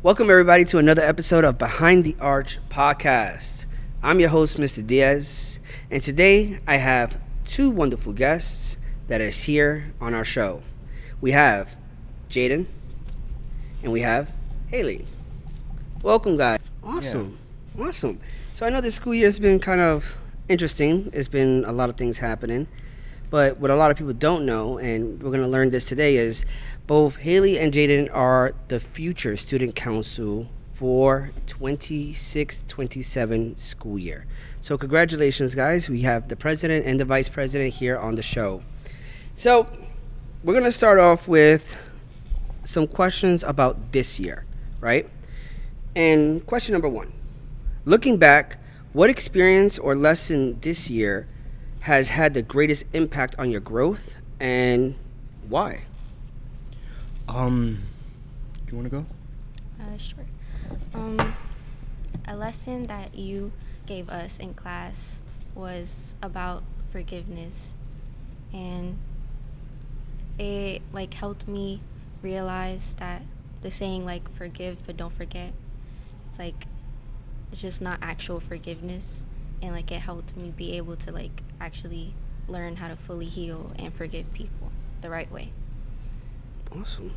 Welcome, everybody, to another episode of Behind the Arch podcast. I'm your host, Mr. Diaz, and today I have two wonderful guests that are here on our show. We have Jaden, and we have Haley. Welcome, guys. Awesome. So I know this school year has been kind of interesting. It's been a lot of things happening. But what a lot of people don't know, and we're going to learn this today, is both Haley and Jaden are the future student council for 26-27 school year. So congratulations, guys. We have the president and the vice president here on the show. So we're going to start off with some questions about this year, right? And question number one, looking back, what experience or lesson this year has had the greatest impact on your growth and why? You want to go? Sure. A lesson that you gave us in class was about forgiveness, and it helped me realize that the saying forgive but don't forget, it's just not actual forgiveness, and it helped me be able to actually learn how to fully heal and forgive people the right way. Awesome.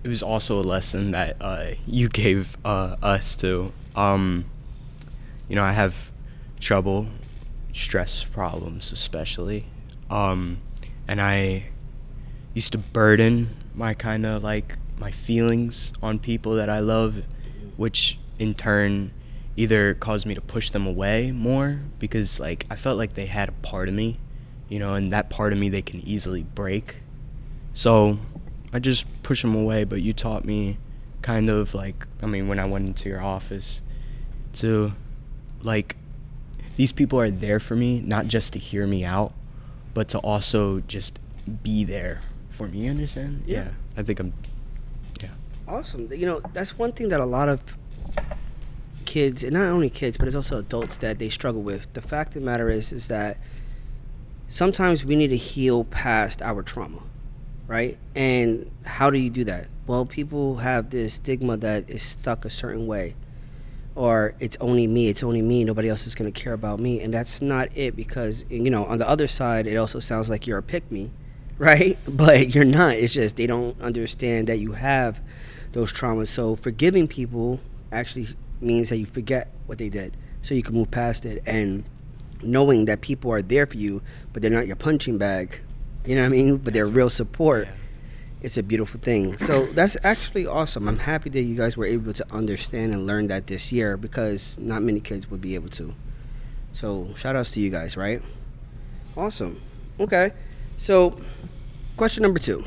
It was also a lesson that you gave us too. I have trouble, stress problems especially, and I used to burden my my feelings on people that I love, which in turn either caused me to push them away more because I felt like they had a part of me, and that part of me they can easily break. So I just push them away, but you taught me when I went into your office to these people are there for me, not just to hear me out, but to also just be there for me. You understand? Yeah. I think Awesome. That's one thing that a lot of kids, and not only kids, but it's also adults that they struggle with. The fact of the matter is that sometimes we need to heal past our trauma, right? And how do you do that? Well, people have this stigma that is stuck a certain way, or it's only me, nobody else is going to care about me. And that's not it, because, on the other side, it also sounds like you're a pick-me, right? But you're not. It's just they don't understand that you have those traumas. So forgiving people actually means that you forget what they did so you can move past it, and knowing that people are there for you, but they're not your punching bag, you know what I mean? But they're real support. Yeah. It's a beautiful thing. So that's actually awesome. I'm happy that you guys were able to understand and learn that this year, because not many kids would be able to. So shout outs to you guys, right? Awesome. Okay. So question number two,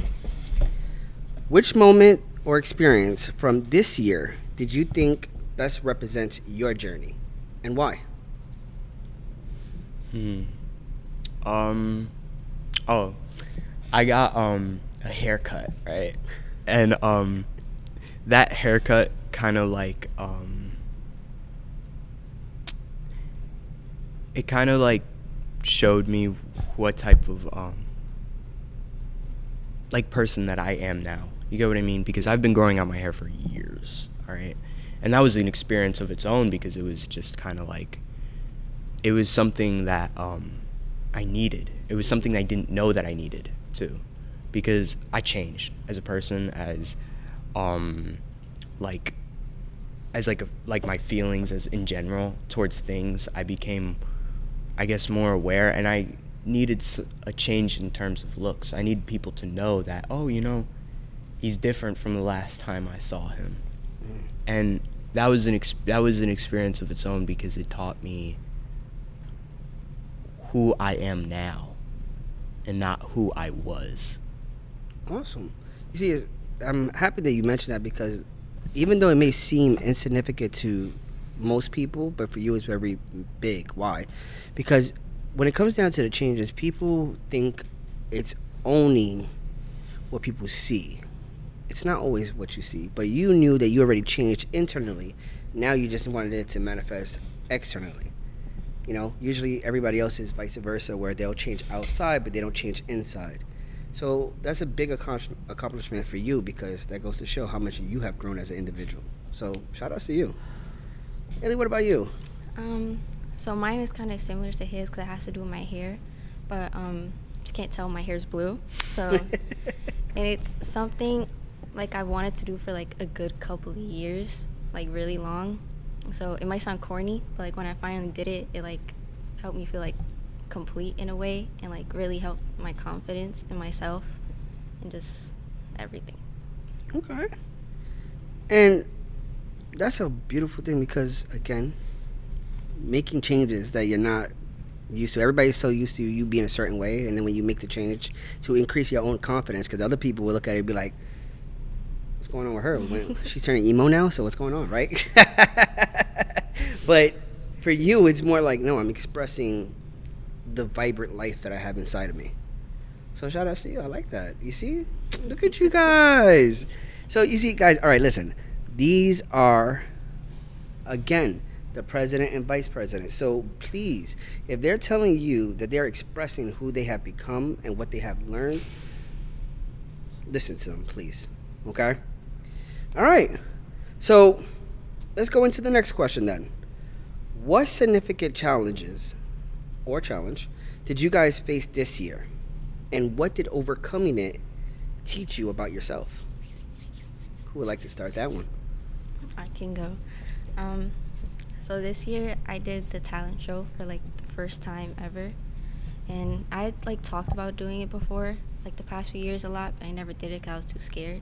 which moment or experience from this year did you think best represents your journey, and why? I got a haircut, right? And that haircut kind of it kind of showed me what type of person that I am now. You get what I mean? Because I've been growing out my hair for years, all right? And that was an experience of its own, because it was just it was something that I needed. It was something I didn't know that I needed too, because I changed as a person, as my feelings as in general towards things. I became, I guess, more aware, and I needed a change in terms of looks. I needed people to know that, he's different from the last time I saw him. And that was an experience of its own, because it taught me who I am now and not who I was. Awesome. You see, I'm happy that you mentioned that, because even though it may seem insignificant to most people, but for you it's very big. Why? Because when it comes down to the changes, people think it's only what people see. It's not always what you see, but you knew that you already changed internally. Now you just wanted it to manifest externally. Usually everybody else is vice versa, where they'll change outside, but they don't change inside. So that's a big accomplishment for you because that goes to show how much you have grown as an individual. So shout outs to you. Ellie, what about you? So mine is kind of similar to his because it has to do with my hair, but you can't tell my hair's blue. So, and it's something like I wanted to do for like a good couple of years, like really long. So it might sound corny, but like when I finally did it, it like helped me feel like complete in a way, and like really helped my confidence in myself, and just everything. Okay. And that's a beautiful thing because, again, making changes that you're not used to. Everybody's so used to you being a certain way, and then when you make the change to increase your own confidence, because other people will look at it and be like, what's going on with her? She's turning emo now, so what's going on, right? But for you, it's more like, no, I'm expressing the vibrant life that I have inside of me. So shout out to you. I like that. You see? Look at you guys. So you see, guys, all right, listen. These are, again, the president and vice president. So please, if they're telling you that they're expressing who they have become and what they have learned, listen to them, please. Okay? All right. So let's go into the next question then. What significant challenges or challenge did you guys face this year? And what did overcoming it teach you about yourself? Who would like to start that one? I can go. So this year I did the talent show for like the first time ever, and I like talked about doing it before, like the past few years a lot, but I never did it because I was too scared.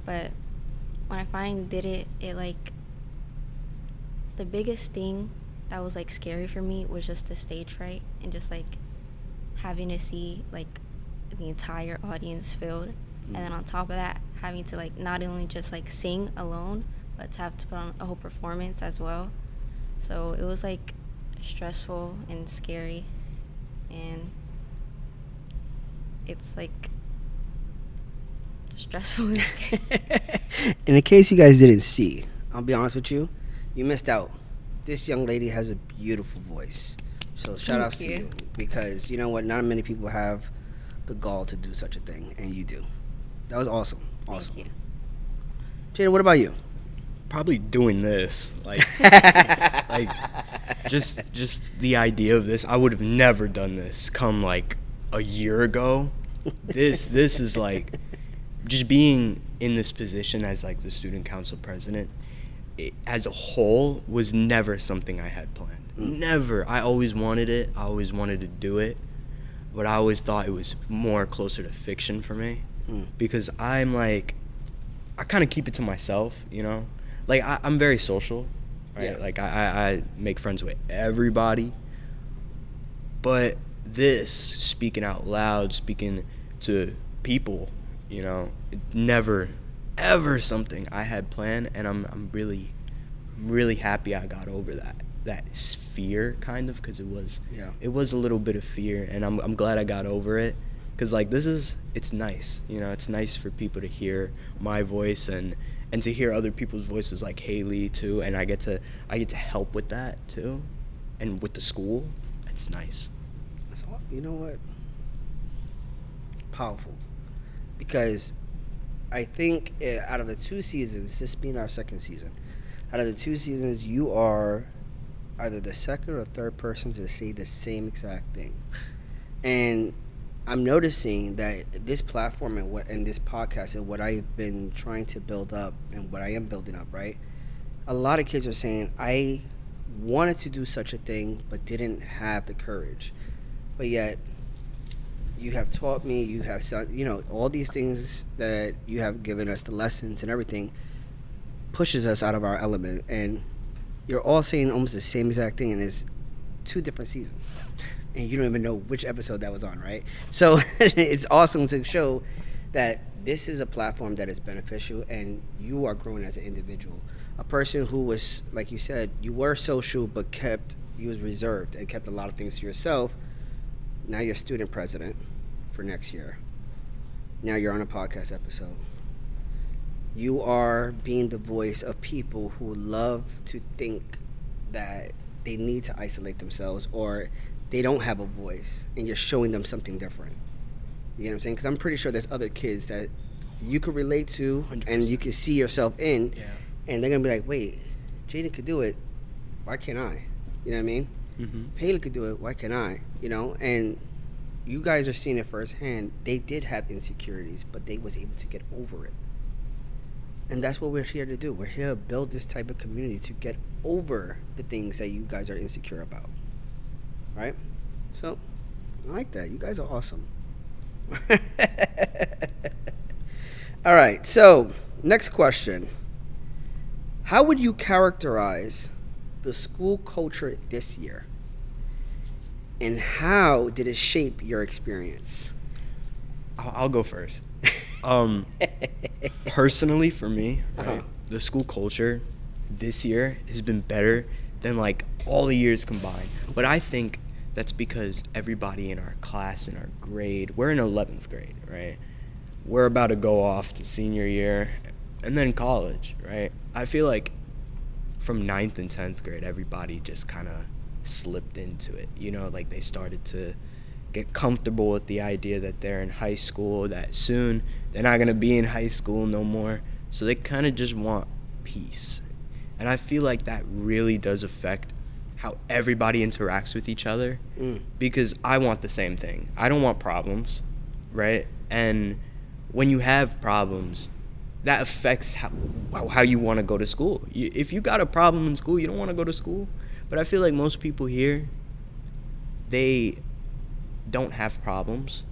But when I finally did it, it like the biggest thing that was like scary for me was just the stage fright and just like having to see like the entire audience filled, and then on top of that having to like not only just like sing alone, but to have to put on a whole performance as well. So it was like stressful and scary, and it's like stressful and scary. In case you guys didn't see, I'll be honest with you, you missed out. This young lady has a beautiful voice. So shout outs to you, because you know what, not many people have the gall to do such a thing, and you do. That was awesome. Awesome. Thank you. Jada, what about you? Probably doing this, like just the idea of this. I would have never done this come like a year ago. This is like just being in this position as like the student council president. It, as a whole, was never something I had planned. Never. I always wanted it. I always wanted to do it, but I always thought it was more closer to fiction for me, because I'm like, I kind of keep it to myself, you know. Like, I'm very social, right? Yeah. Like, I make friends with everybody. But this, speaking out loud, speaking to people, you know, never, ever something I had planned. And I'm really, really happy I got over that fear, kind of, because it was a little bit of fear. And I'm glad I got over it. Because, like, it's nice, you know, it's nice for people to hear my voice and to hear other people's voices like Haley too, and I get to help with that too, and with the school. It's nice. That's all, you know what? Powerful. Because I think out of the 2 seasons, this being our second season, out of the 2 seasons, you are either the second or third person to say the same exact thing. And I'm noticing that this platform and this podcast and what I've been trying to build up and what I am building up, right? A lot of kids are saying, I wanted to do such a thing but didn't have the courage. But yet, you have taught me, you have, you know, all these things that you have given us, the lessons and everything, pushes us out of our element. And you're all saying almost the same exact thing, and it's 2 different seasons. And you don't even know which episode that was on, right? So it's awesome to show that this is a platform that is beneficial, and you are growing as an individual. A person who was, like you said, you were social, but you was reserved and kept a lot of things to yourself. Now you're student president for next year. Now you're on a podcast episode. You are being the voice of people who love to think that they need to isolate themselves or they don't have a voice, and you're showing them something different. You know what I'm saying? Because I'm pretty sure there's other kids that you could relate to and 100%. you can see yourself in, Yeah. and they're gonna be like, wait, Jaden could do it, why can't I? You know what I mean? Mhm. Haley could do it, why can't I? You know, and you guys are seeing it firsthand. They did have insecurities, but they was able to get over it. And that's what we're here to do. We're here to build this type of community to get over the things that you guys are insecure about. Right? So, I like that. You guys are awesome. All right. So, next question. How would you characterize the school culture this year? And how did it shape your experience? I'll go first. Personally, for me, right, Uh-huh. the school culture this year has been better than like all the years combined. But I think that's because everybody in our class, in our grade, we're in 11th grade, right? We're about to go off to senior year and then college, right? I feel like from 9th and 10th grade, everybody just kind of slipped into it. You know, like they started to get comfortable with the idea that they're in high school, that soon they're not going to be in high school no more. So they kind of just want peace. And I feel like that really does affect how everybody interacts with each other, because I want the same thing. I don't want problems, right? And when you have problems, that affects how you want to go to school. If you got a problem in school, you don't want to go to school. But I feel like most people here, they don't have problems,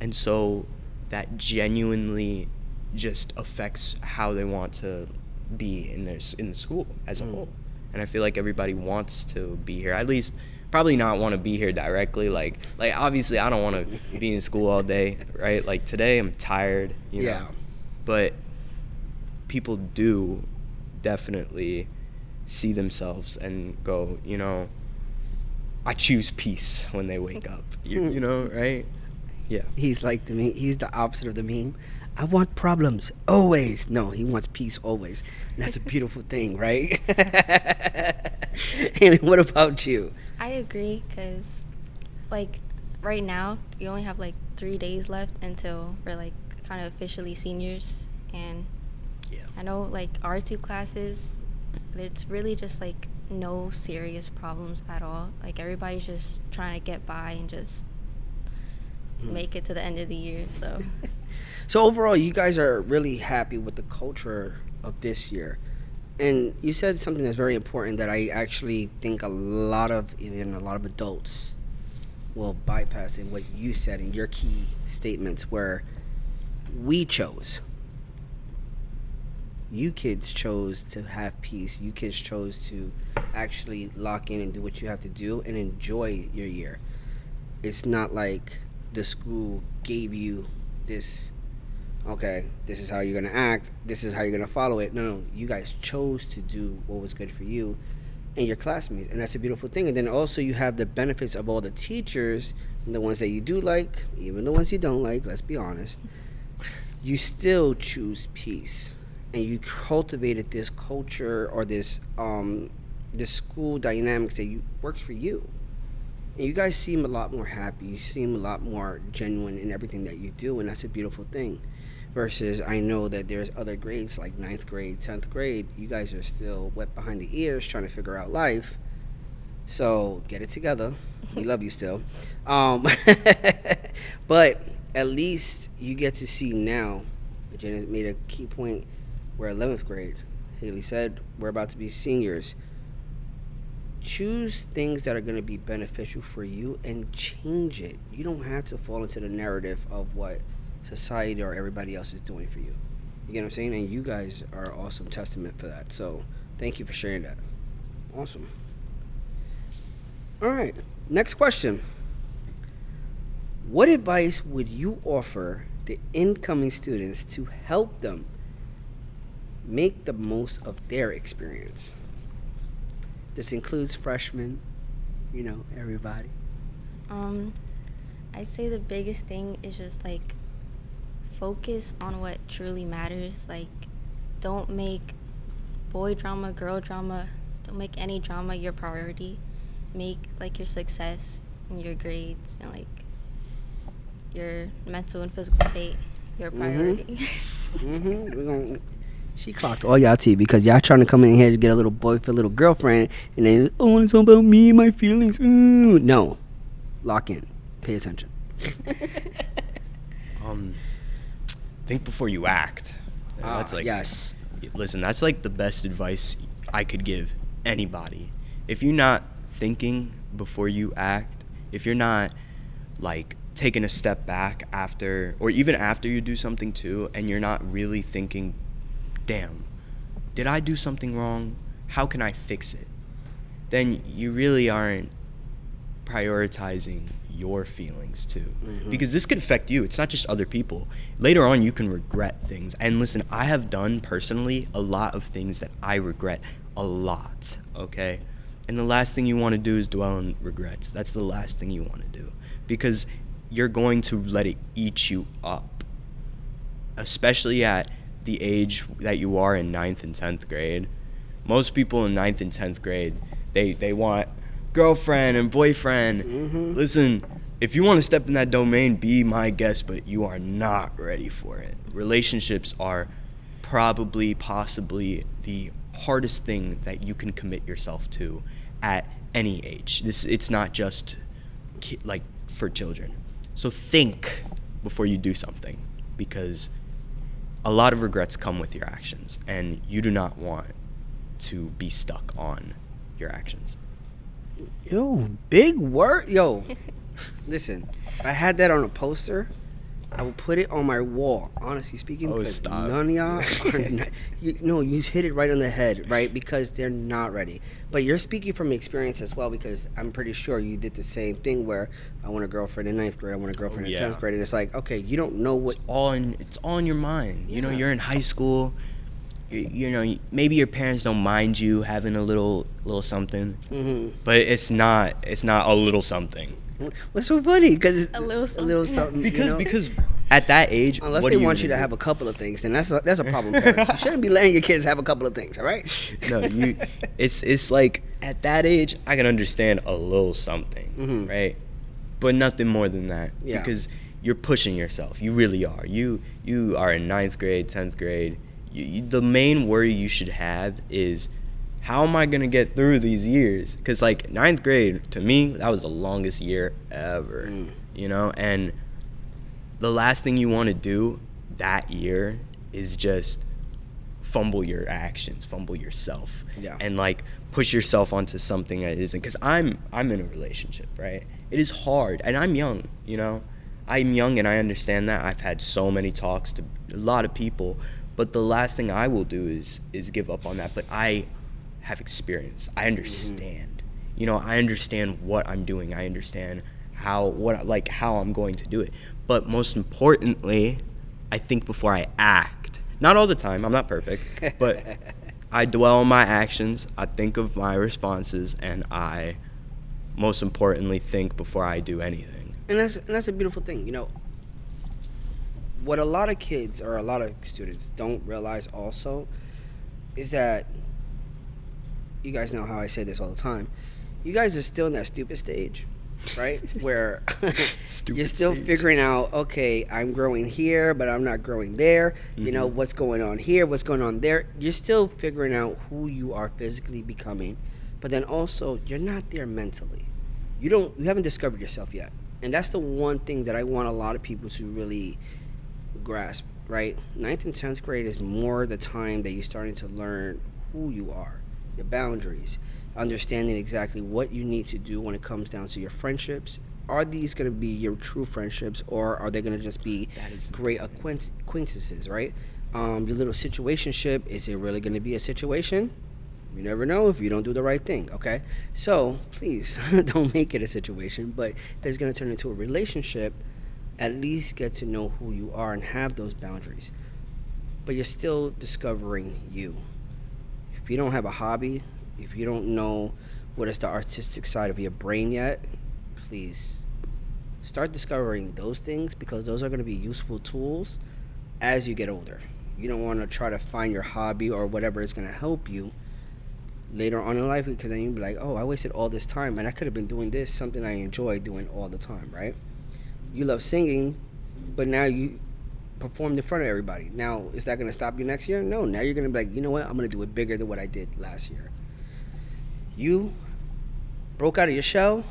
and so that genuinely just affects how they want to be in the school as a whole. And I feel like everybody wants to be here, at least probably not want to be here directly. Like obviously I don't want to be in school all day, right? Like today I'm tired, you know. Yeah. But people do definitely see themselves and go, you know, I choose peace when they wake up. You know, right? Yeah. He's like the meme. He's the opposite of the meme. I want problems always. No, he wants peace always. And that's a beautiful thing, right? And what about you? I agree, because, like, right now, you only have, like, 3 days left until we're, like, kind of officially seniors. And Yeah. I know, like, our two classes, it's really just, like, no serious problems at all. Like, everybody's just trying to get by and just make it to the end of the year, so. So overall, you guys are really happy with the culture of this year. And you said something that's very important that I actually think even a lot of adults will bypass in what you said in your key statements, where we chose. You kids chose to have peace. You kids chose to actually lock in and do what you have to do and enjoy your year. It's not like the school gave you this, okay, this is how you're going to act, this is how you're going to follow it. No, you guys chose to do what was good for you and your classmates, and that's a beautiful thing. And then also you have the benefits of all the teachers, and the ones that you do like, even the ones you don't like, let's be honest. You still choose peace, and you cultivated this culture or this school dynamics that works for you. And you guys seem a lot more happy. You seem a lot more genuine in everything that you do, and that's a beautiful thing. Versus, I know that there's other grades like 9th grade, 10th grade. You guys are still wet behind the ears trying to figure out life. So get it together. We love you still. But at least you get to see now. Janice made a key point. We're 11th grade. Haley said we're about to be seniors. Choose things that are going to be beneficial for you and change it. You don't have to fall into the narrative of what society or everybody else is doing for you. You get what I'm saying? And you guys are an awesome testament for that. So thank you for sharing that. Awesome. All right. Next question. What advice would you offer the incoming students to help them make the most of their experience? This includes freshmen, everybody. I'd say the biggest thing is just, like, focus on what truly matters. Like, don't make boy drama, girl drama, don't make any drama your priority. Make, like, your success and your grades and, like, your mental and physical state your priority. We're gonna, she clocked all y'all tea because y'all trying to come in here to get a little boyfriend, little girlfriend, and then, oh, it's all about me and my feelings. No. Lock in. Pay attention. Think before you act. That's like, yes. listen, that's like the best advice I could give anybody. If you're not thinking before you act, if you're not like taking a step back after, or even after you do something too, and you're not really thinking, damn, did I do something wrong? How can I fix it? Then you really aren't prioritizing your feelings too, because this could affect you. It's not just other people. Later on you can regret things. And listen, I have done personally a lot of things that I regret a lot, okay? And the last thing you want to do is dwell on regrets. That's the last thing you want to do, because you're going to let it eat you up, especially at the age that you are in 9th and 10th grade. Most people in 9th and 10th grade, they want girlfriend and boyfriend. Listen, if you want to step in that domain, be my guest, but you are not ready for it. Relationships are possibly the hardest thing that you can commit yourself to at any age. It's not just like for children. So think before you do something, because a lot of regrets come with your actions, and you do not want to be stuck on your actions. Yo, big word. Yo, listen, if I had that on a poster, I would put it on my wall, honestly speaking, because stop. none of y'all are not, you hit it right on the head, right? Because they're not ready. But you're speaking from experience as well, because I'm pretty sure you did the same thing where I want a girlfriend in 9th grade, I want a girlfriend in 10th grade, and it's like, okay, you don't know what... It's all in your mind. Yeah. You know, you're in high school, you know, maybe your parents don't mind you having a little something, but it's not a little something. What's so funny? Because A little something. Because at that age, unless what they are you want you to gonna have do? a couple of things, then that's a problem, parents. You shouldn't be letting your kids have a couple of things, all right? No, it's like at that age, I can understand a little something, right? But nothing more than that, Yeah. because you're pushing yourself. You really are. You are in 9th grade, 10th grade. The main worry you should have is, how am I going to get through these years? Because, like, 9th grade, to me, that was the longest year ever, you know? And the last thing you want to do that year is just fumble your actions, fumble yourself, and, like, push yourself onto something that isn't. Because I'm in a relationship, right? It is hard, and I'm young, you know? I'm young, and I understand that. I've had so many talks to a lot of people, but the last thing I will do is give up on that. But I have experience. I understand. You know, I understand what I'm doing. I understand how I'm going to do it. But most importantly, I think before I act. Not all the time. I'm not perfect. But I dwell on my actions. I think of my responses, and I, most importantly, think before I do anything. And that's a beautiful thing, you know. What a lot of kids or a lot of students don't realize also is that, you guys know how I say this all the time, you guys are still in that stupid stage, right? Where you're still figuring out, okay, I'm growing here, but I'm not growing there. You know, what's going on here, what's going on there. You're still figuring out who you are physically becoming, but then also you're not there mentally. You haven't discovered yourself yet. And that's the one thing that I want a lot of people to really grasp, right? 9th and 10th grade is more the time that you're starting to learn who you are, your boundaries, understanding exactly what you need to do when it comes down to your friendships. Are these going to be your true friendships, or are they going to just be great acquaintances, right? Your little situationship, is it really going to be a situation? You never know if you don't do the right thing, okay? So please don't make it a situation, but if it's going to turn into a relationship, at least get to know who you are and have those boundaries. But you're still discovering you. If you don't have a hobby, if you don't know what is the artistic side of your brain yet, please start discovering those things, because those are going to be useful tools as you get older. You don't want to try to find your hobby or whatever is going to help you later on in life, because then you'll be like, oh, I wasted all this time and I could have been doing this, something I enjoy doing all the time, right? You love singing, but now you performed in front of everybody. Now, is that going to stop you next year? No. Now you're going to be like, you know what? I'm going to do it bigger than what I did last year. You broke out of your shell.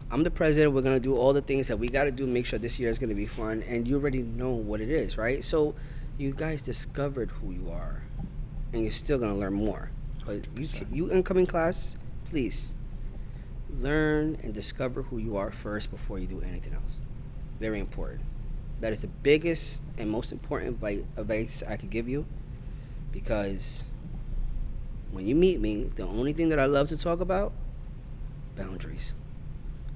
I'm the president. We're going to do all the things that we got to do to make sure this year is going to be fun. And you already know what it is, right? So you guys discovered who you are. And you're still going to learn more. But you incoming class, please learn and discover who you are first before you do anything else. Very important. That is the biggest and most important advice I could give you, because when you meet me, the only thing that I love to talk about, boundaries.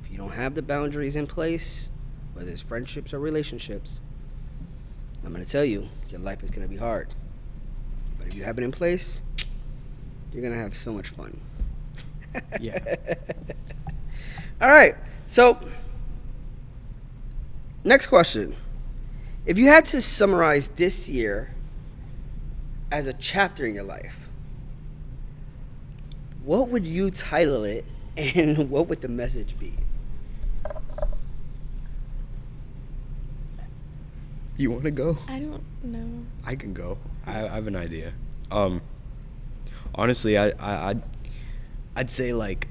If you don't have the boundaries in place, whether it's friendships or relationships, I'm going to tell you, your life is going to be hard. But if you have it in place, you're going to have so much fun. Yeah. All right. So, next question. If you had to summarize this year as a chapter in your life, what would you title it, and what would the message be? You want to go? I don't know. I can go. I have an idea. Honestly, I'd say like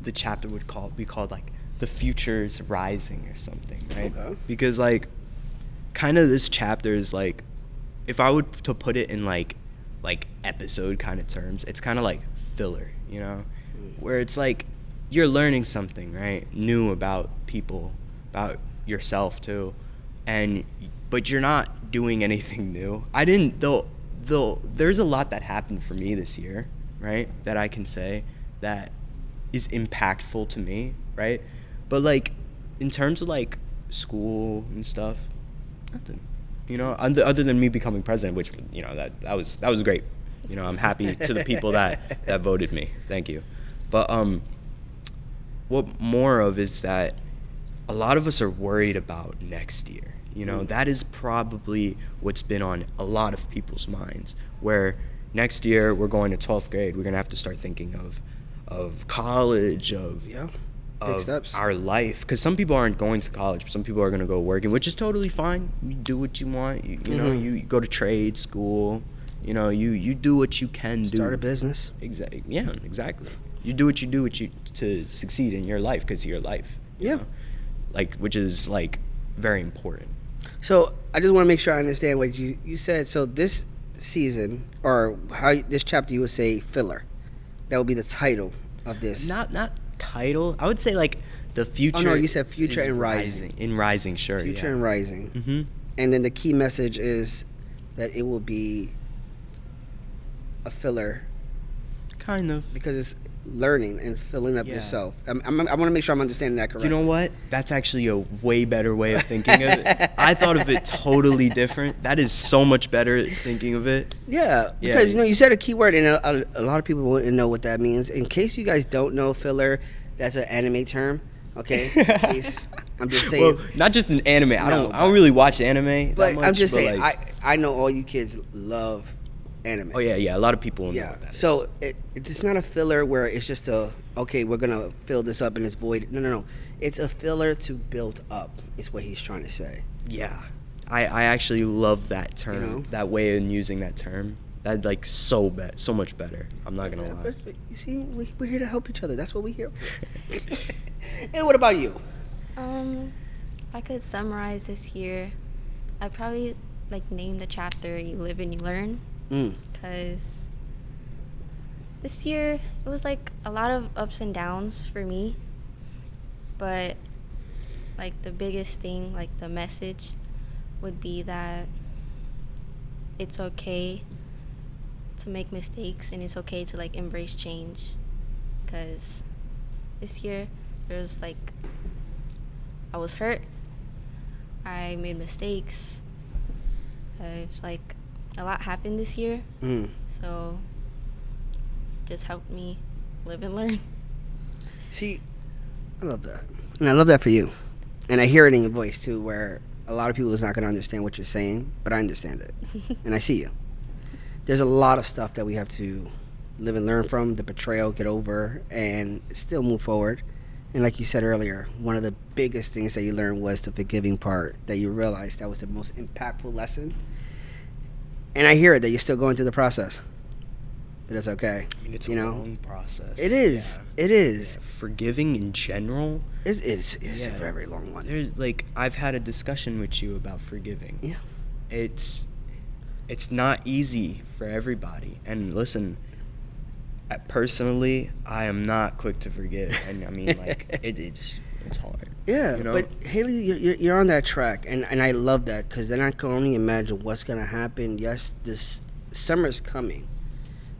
the chapter would be called like The Future's Rising or something, right? Okay. Because like kind of this chapter is like, if I were to put it in like episode kind of terms, it's kind of like filler, you know, where it's like you're learning something, right, new about people, about yourself too, but you're not doing anything new. I didn't though. There's a lot that happened for me this year, right, that I can say that is impactful to me, right? But like in terms of like school and stuff, nothing, you know, other than me becoming president, which, you know, that was great. You know, I'm happy to the people that voted me. Thank you. But what more of is that a lot of us are worried about next year. You know, that is probably what's been on a lot of people's minds, where next year we're going to 12th grade. We're going to have to start thinking of college, of steps. Our life. Because some people aren't going to college, but some people are going to go working, which is totally fine. You do what you want. You know, you go to trade school. You know, you do what you can do. Start a business. Exactly. Yeah, exactly. You do what you do to succeed in your life, because of your life. You know? Like, which is like very important. So I just want to make sure I understand what you said. So this season, or this chapter, you would say filler. That would be the title of this. Not title. I would say like the future. Oh no, you said future and rising. In rising, sure. Future and rising. Mm-hmm. And then the key message is that it will be a filler. Kind of. Because it's learning and filling up yourself. I want to make sure I'm understanding that correctly. You know what? That's actually a way better way of thinking of it. I thought of it totally different. That is so much better thinking of it. Yeah, because you know, you said a key word, and a lot of people wouldn't know what that means. In case you guys don't know, filler, that's an anime term. Okay, in case, I'm just saying. Well, not just an anime. I don't really watch anime. But that much, I'm just but saying, like, I know all you kids love anime. Oh yeah. A lot of people know what that is. So it's not a filler where it's just okay, we're gonna fill this up and it's void. No. It's a filler to build up. Is what he's trying to say. Yeah, I actually love that term. You know? That way in using that term. That like so much better. I'm not gonna lie. But you see, we're here to help each other. That's what we're here for. And what about you? If I could summarize this year, I'd probably like name the chapter "You Live and You Learn." Because this year it was like a lot of ups and downs for me, but like the biggest thing, like the message, would be that it's okay to make mistakes and it's okay to like embrace change. Because this year there was like, I was hurt, I made mistakes, it's like a lot happened this year, so just helped me live and learn. See, I love that, and I love that for you, and I hear it in your voice too, where a lot of people is not going to understand what you're saying, but I understand it, and I see you. There's a lot of stuff that we have to live and learn from, the betrayal, get over, and still move forward. And like you said earlier, one of the biggest things that you learned was the forgiving part, that you realized that was the most impactful lesson. And I hear it, that you're still going through the process. But it's okay. I mean, it's you a know? long process. It is. Yeah. It is. Yeah. Forgiving in general. It's Yeah. a very long one. There's like I've had a discussion with you about forgiving. Yeah. It's not easy for everybody. And listen, personally, I am not quick to forgive. And I mean, like it's hard. Yeah, you know? but Haley, you're on that track, and I love that, because then I can only imagine what's gonna happen. Yes, this summer's coming,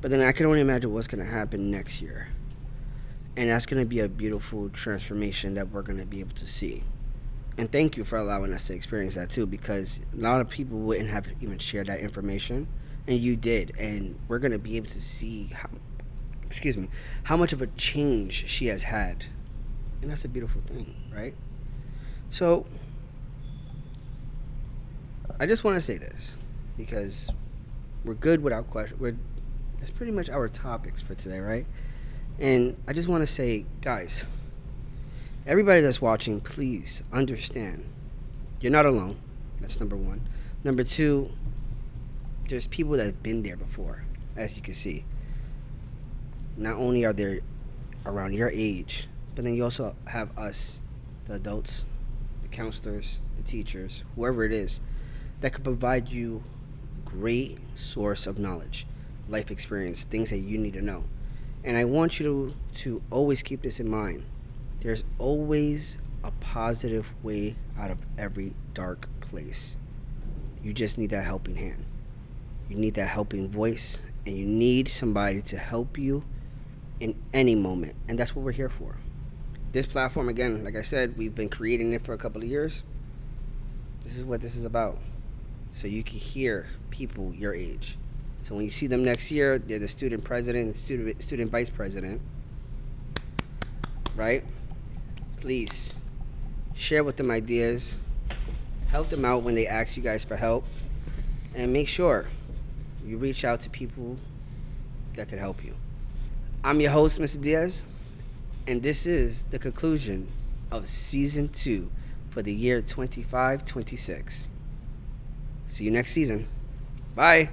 but then I can only imagine what's gonna happen next year, and that's gonna be a beautiful transformation that we're gonna be able to see. And thank you for allowing us to experience that too, because a lot of people wouldn't have even shared that information, and you did, and we're gonna be able to see how much of a change she has had. And that's a beautiful thing, right? So, I just want to say this, because we're good without question. That's pretty much our topics for today, right? And I just want to say, guys, everybody that's watching, please understand, you're not alone. That's number one. Number two, there's people that have been there before, as you can see. Not only are they around your age, but then you also have us, the adults, the counselors, the teachers, whoever it is, that could provide you great source of knowledge, life experience, things that you need to know. And I want you to always keep this in mind. There's always a positive way out of every dark place. You just need that helping hand. You need that helping voice, and you need somebody to help you in any moment. And that's what we're here for. This platform, again, like I said, we've been creating it for a couple of years. This is what this is about. So you can hear people your age. So when you see them next year, they're the student president, the student vice president, right? Please share with them ideas, help them out when they ask you guys for help, and make sure you reach out to people that could help you. I'm your host, Mr. Diaz, and this is the conclusion of season 2 for the year 25-26. See you next season. Bye.